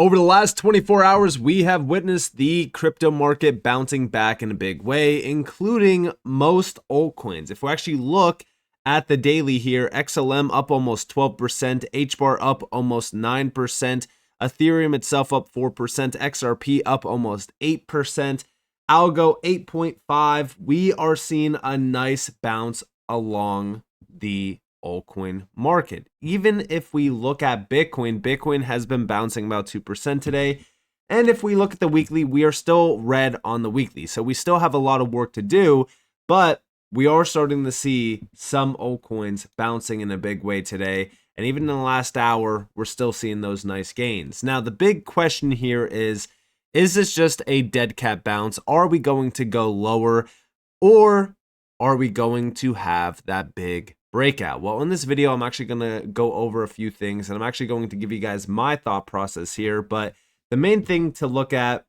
Over the last 24 hours, we have witnessed the crypto market bouncing back in a big way, including most altcoins. If we actually look at the daily here, XLM up almost 12%, HBAR up almost 9%, Ethereum itself up 4%, XRP up almost 8%, Algo 8.5%. We are seeing a nice bounce along the altcoin market. Even if we look at Bitcoin has been bouncing about 2% today. And if we look at the weekly, we are still red on the weekly. So we still have a lot of work to do, but we are starting to see some altcoins bouncing in a big way today. And even in the last hour, we're still seeing those nice gains. Now, the big question here is this just a dead cat bounce? Are we going to go lower, or are we going to have that big breakout? Well, in this video, I'm actually going to go over a few things, and I'm actually going to give you guys my thought process here. But the main thing to look at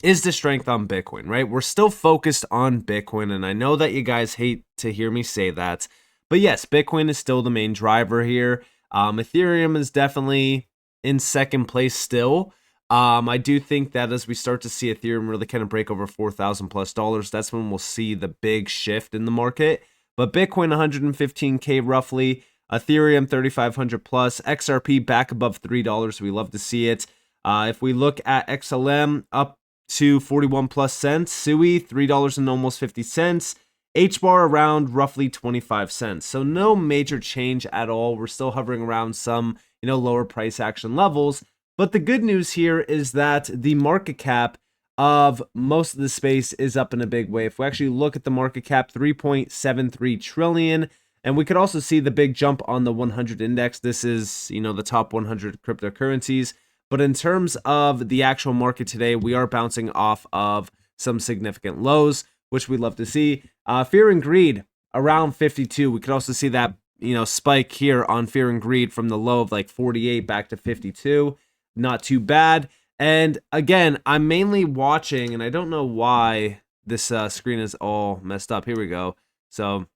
is the strength on Bitcoin, right? We're still focused on Bitcoin, and I know that you guys hate to hear me say that, but yes, Bitcoin is still the main driver here. Ethereum is definitely in second place still. I do think that as we start to see Ethereum really kind of break over $4,000+, that's when we'll see the big shift in the market. But Bitcoin 115K roughly, Ethereum 3,500 plus, XRP back above $3. We love to see it. If we look at XLM, up to 41 plus cents, SUI $3 and almost 50 cents, HBAR around roughly 25 cents. So no major change at all. We're still hovering around some, lower price action levels. But the good news here is that the market cap of most of the space is up in a big way. If we actually look at the market cap, 3.73 trillion, and we could also see the big jump on the 100 index. This is, the top 100 cryptocurrencies. But in terms of the actual market today, we are bouncing off of some significant lows, which we love to see. Fear and greed around 52. We could also see that, spike here on fear and greed from the low of like 48 back to 52. Not too bad. And again, I'm mainly watching, and I don't know why this screen is all messed up. Here we go. So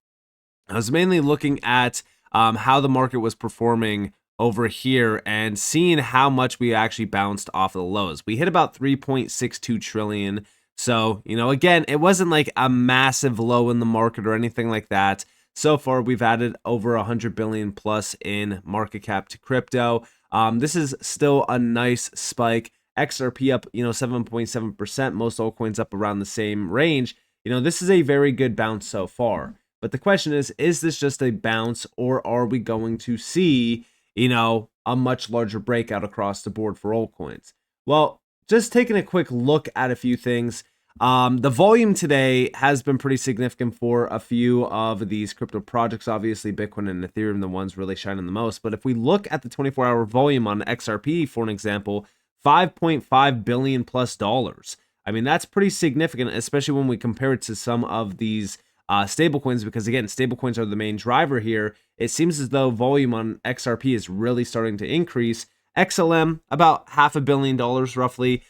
I was mainly looking at how the market was performing over here and seeing how much we actually bounced off of the lows. We hit about 3.62 trillion. So, again, it wasn't like a massive low in the market or anything like that. So far, we've added over 100 billion plus in market cap to crypto. This is still a nice spike. XRP up, 7.7%. Most altcoins up around the same range. This is a very good bounce so far. But the question is this just a bounce, or are we going to see, a much larger breakout across the board for altcoins? Well, just taking a quick look at a few things. The volume today has been pretty significant for a few of these crypto projects. Obviously, Bitcoin and Ethereum, the ones really shining the most. But if we look at the 24-hour volume on XRP, for an example, $5.5 billion plus. I mean, that's pretty significant, especially when we compare it to some of these stablecoins, because again, stablecoins are the main driver here. It seems as though volume on XRP is really starting to increase. XLM, about $500 million roughly.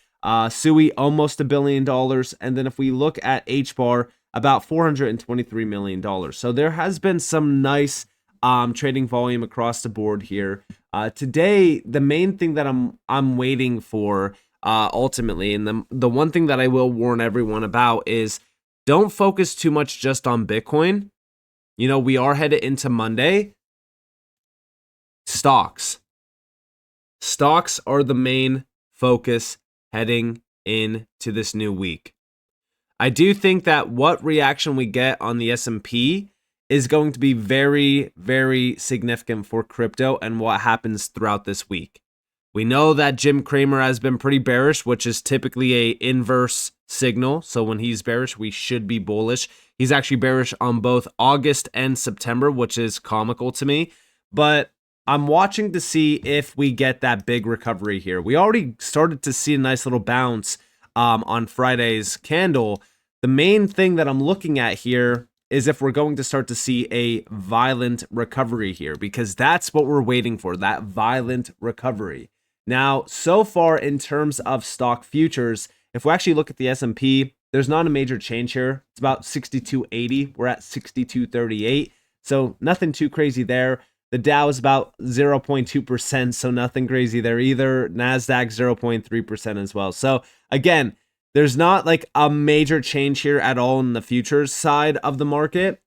SUI, almost $1 billion. And then if we look at HBAR, about $423 million. So there has been some nice trading volume across the board here. Today, the main thing that I'm waiting for ultimately, and the one thing that I will warn everyone about is don't focus too much just on Bitcoin. We are headed into Monday. Stocks are the main focus heading into this new week. I do think that what reaction we get on the S&P is going to be very, very significant for crypto and what happens throughout this week. We know that Jim Cramer has been pretty bearish, which is typically a inverse signal. So when he's bearish, we should be bullish. He's actually bearish on both August and September, which is comical to me. But I'm watching to see if we get that big recovery here. We already started to see a nice little bounce on Friday's candle. The main thing that I'm looking at here is if we're going to start to see a violent recovery here, because that's what we're waiting for, that violent recovery. Now, so far in terms of stock futures, if we actually look at the S&P, there's not a major change here. It's about 62.80. We're at 62.38. So nothing too crazy there. The Dow is about 0.2%, so nothing crazy there either. NASDAQ 0.3% as well. So again, there's not like a major change here at all in the futures side of the market.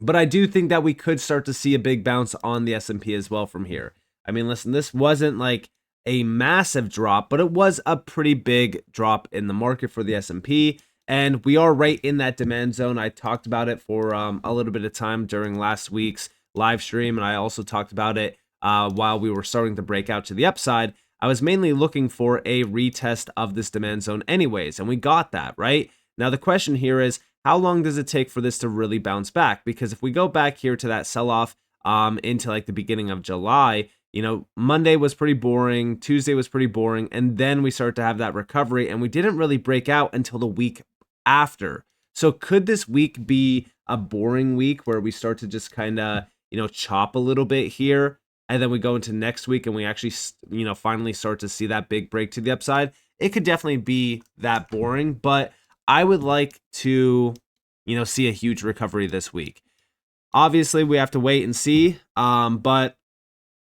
But I do think that we could start to see a big bounce on the S&P as well from here. I mean, listen, this wasn't like a massive drop, but it was a pretty big drop in the market for the S&P. And we are right in that demand zone. I talked about it for a little bit of time during last week's live stream. And I also talked about it while we were starting to break out to the upside. I was mainly looking for a retest of this demand zone anyways. And we got that, right? Now, the question here is, how long does it take for this to really bounce back? Because if we go back here to that sell-off into like the beginning of July, you know, Monday was pretty boring, Tuesday was pretty boring, and then we start to have that recovery, and we didn't really break out until the week after. So could this week be a boring week where we start to just kind of, you know, chop a little bit here, and then we go into next week and we actually, you know, finally start to see that big break to the upside? It could definitely be that boring, but I would like to, you know, see a huge recovery this week. Obviously, we have to wait and see, but,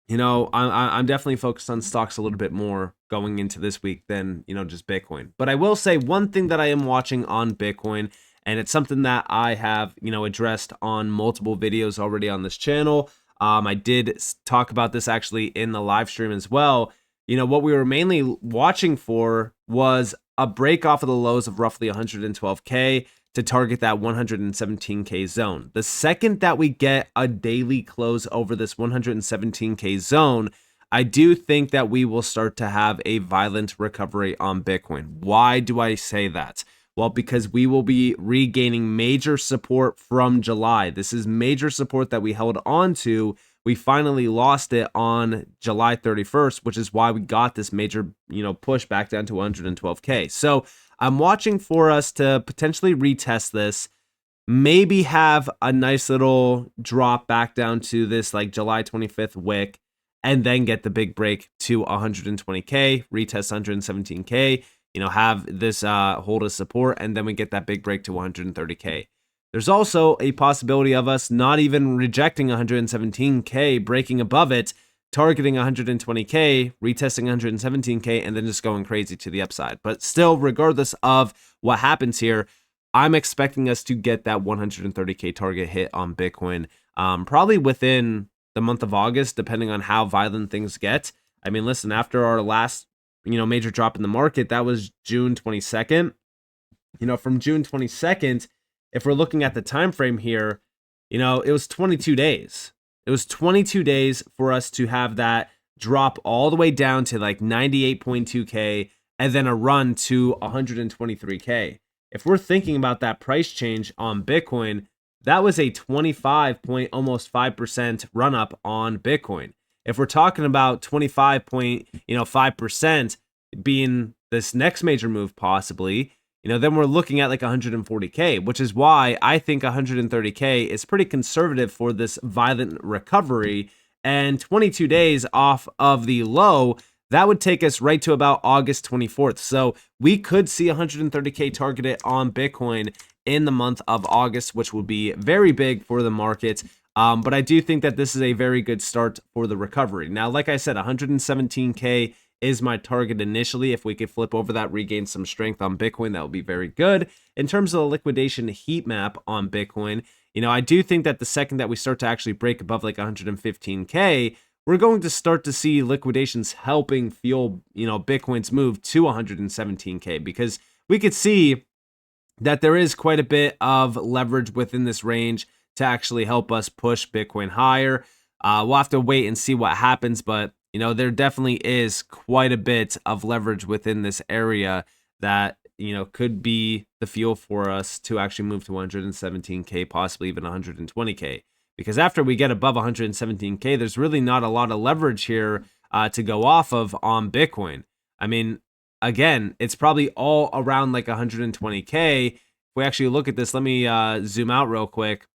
you know, I'm definitely focused on stocks a little bit more going into this week than, you know, just Bitcoin. But I will say one thing that I am watching on Bitcoin, and it's something that I have, you know, addressed on multiple videos already on this channel. I did talk about this actually in the live stream as well. You know, what we were mainly watching for was a break off of the lows of roughly 112K to target that 117K zone. The second that we get a daily close over this 117K zone, I do think that we will start to have a violent recovery on Bitcoin. Why do I say that? Well, because we will be regaining major support from July. This is major support that we held on to. We finally lost it on July 31st, which is why we got this major, you know, push back down to 112K. So I'm watching for us to potentially retest this, maybe have a nice little drop back down to this like July 25th wick, and then get the big break to 120K, retest 117K, you know, have this hold as support, and then we get that big break to 130K. There's also a possibility of us not even rejecting 117K, breaking above it, targeting 120K, retesting 117K, and then just going crazy to the upside. But still, regardless of what happens here, I'm expecting us to get that 130K target hit on Bitcoin, probably within the month of August, depending on how violent things get. I mean, listen, after our last, you know, major drop in the market, that was June 22nd. You know, from June 22nd, if we're looking at the time frame here, you know, it was 22 days. It was 22 days for us to have that drop all the way down to like 98.2K and then a run to 123K. If we're thinking about that price change on Bitcoin, that was a 25 point, almost 5% run up on Bitcoin. If we're talking about 25.5% being this next major move possibly, you know, then we're looking at like 140K, which is why I think 130K is pretty conservative for this violent recovery. And 22 days off of the low, that would take us right to about August 24th. So we could see 130K targeted on Bitcoin in the month of August, which would be very big for the market. But I do think that this is a very good start for the recovery. Now, like I said, 117K is my target initially. If we could flip over that, regain some strength on Bitcoin, that would be very good. In terms of the liquidation heat map on Bitcoin, you know, I do think that the second that we start to actually break above like 115K, we're going to start to see liquidations helping fuel, you know, Bitcoin's move to 117K, because we could see that there is quite a bit of leverage within this range to actually help us push Bitcoin higher. We'll have to wait and see what happens, but you know, there definitely is quite a bit of leverage within this area that, you know, could be the fuel for us to actually move to 117K, possibly even 120K. Because after we get above 117K, there's really not a lot of leverage here to go off of on Bitcoin. I mean, again, it's probably all around like 120K. If we actually look at this, let me zoom out real quick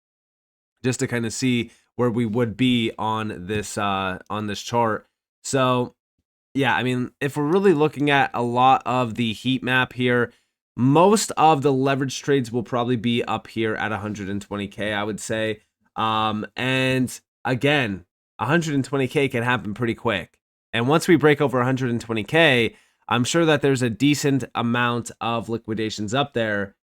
just to kind of see where we would be on this chart. So, yeah, I mean, if we're really looking at a lot of the heat map here, most of the leverage trades will probably be up here at 120K, I would say. And again, 120K can happen pretty quick. And once we break over 120K, I'm sure that there's a decent amount of liquidations up there.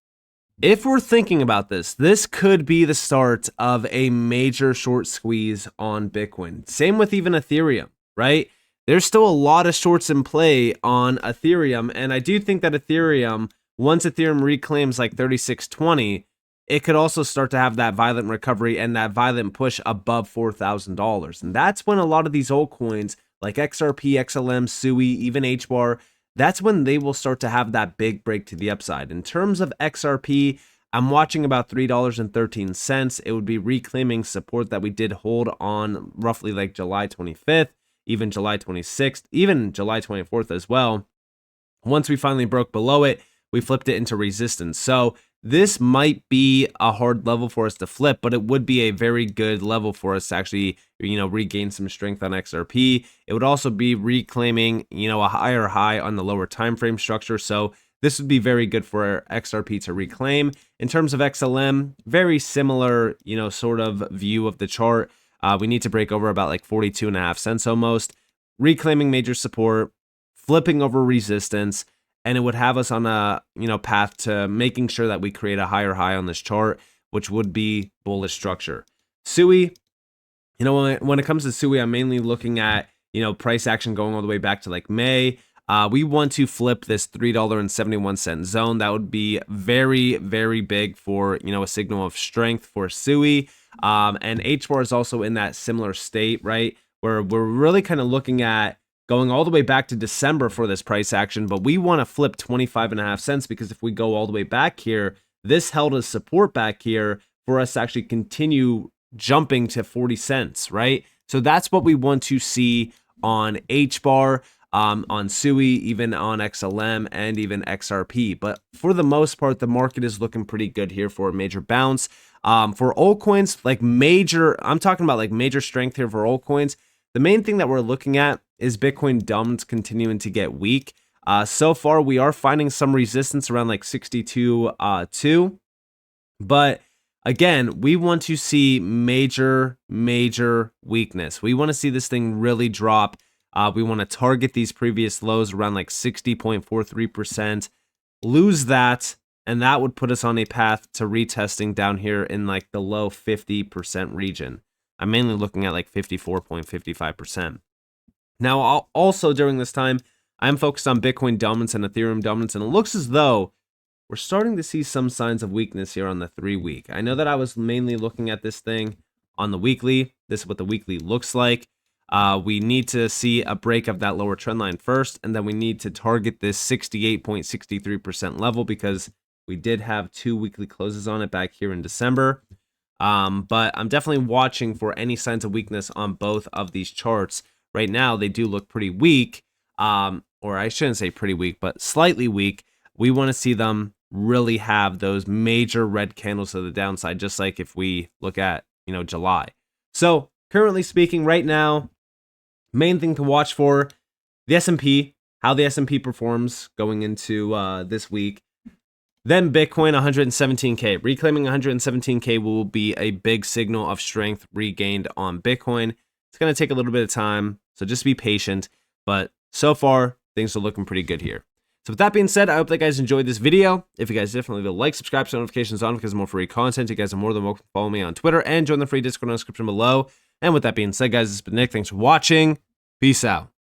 If we're thinking about this, this could be the start of a major short squeeze on Bitcoin. Same with even Ethereum, right? There's still a lot of shorts in play on Ethereum. And I do think that Ethereum, once Ethereum reclaims like 3620, it could also start to have that violent recovery and that violent push above $4,000. And that's when a lot of these altcoins like XRP, XLM, SUI, even HBAR, that's when they will start to have that big break to the upside. In terms of XRP, I'm watching about $3.13. It would be reclaiming support that we did hold on roughly like July 25th, even July 26th, even July 24th as well. Once we finally broke below it, we flipped it into resistance. So this might be a hard level for us to flip, but it would be a very good level for us to actually, regain some strength on XRP. It would also be reclaiming, a higher high on the lower time frame structure. So this would be very good for XRP to reclaim. In terms of XLM, very similar, sort of view of the chart. We need to break over about like 42.5 cents almost, reclaiming major support, flipping over resistance, and it would have us on a path to making sure that we create a higher high on this chart, which would be bullish structure. SUI, when it comes to SUI, I'm mainly looking at price action going all the way back to like May. We want to flip this $3.71 zone. That would be very, very big for a signal of strength for SUI. And HBAR is also in that similar state, right? Where we're really kind of looking at going all the way back to December for this price action, but we want to flip 25.5 cents because if we go all the way back here, this held as support back here for us to actually continue jumping to 40 cents, right? So that's what we want to see on HBAR, on SUI, even on XLM and even XRP. But for the most part, the market is looking pretty good here for a major bounce. For altcoins, I'm talking about like major strength here for altcoins. The main thing that we're looking at is Bitcoin dominance continuing to get weak. So far, we are finding some resistance around like 62.2. But again, we want to see major weakness. We want to see this thing really drop. We want to target these previous lows around like 60.43%, lose that, and that would put us on a path to retesting down here in like the low 50% region. I'm mainly looking at like 54.55%. Now, also during this time, I'm focused on Bitcoin dominance and Ethereum dominance, and it looks as though we're starting to see some signs of weakness here on the 3-week. I know that I was mainly looking at this thing on the weekly. This is what the weekly looks like. We need to see a break of that lower trend line first, and then we need to target this 68.63% level because we did have 2 weekly closes on it back here in December. But I'm definitely watching for any signs of weakness on both of these charts. Right now, they do look pretty weak, or I shouldn't say pretty weak, but slightly weak. We want to see them really have those major red candles to the downside, just like if we look at, July. So currently speaking right now, main thing to watch for the S&P, how the S&P performs going into this week. Then Bitcoin 117K. Reclaiming 117K will be a big signal of strength regained on Bitcoin. It's going to take a little bit of time, so just be patient. But so far, things are looking pretty good here. So with that being said, I hope that you guys enjoyed this video. If you guys definitely will like, subscribe, turn notifications on because more free content. You guys are more than welcome to follow me on Twitter and join the free Discord in the description below. And with that being said, guys, this has been Nick. Thanks for watching. Peace out.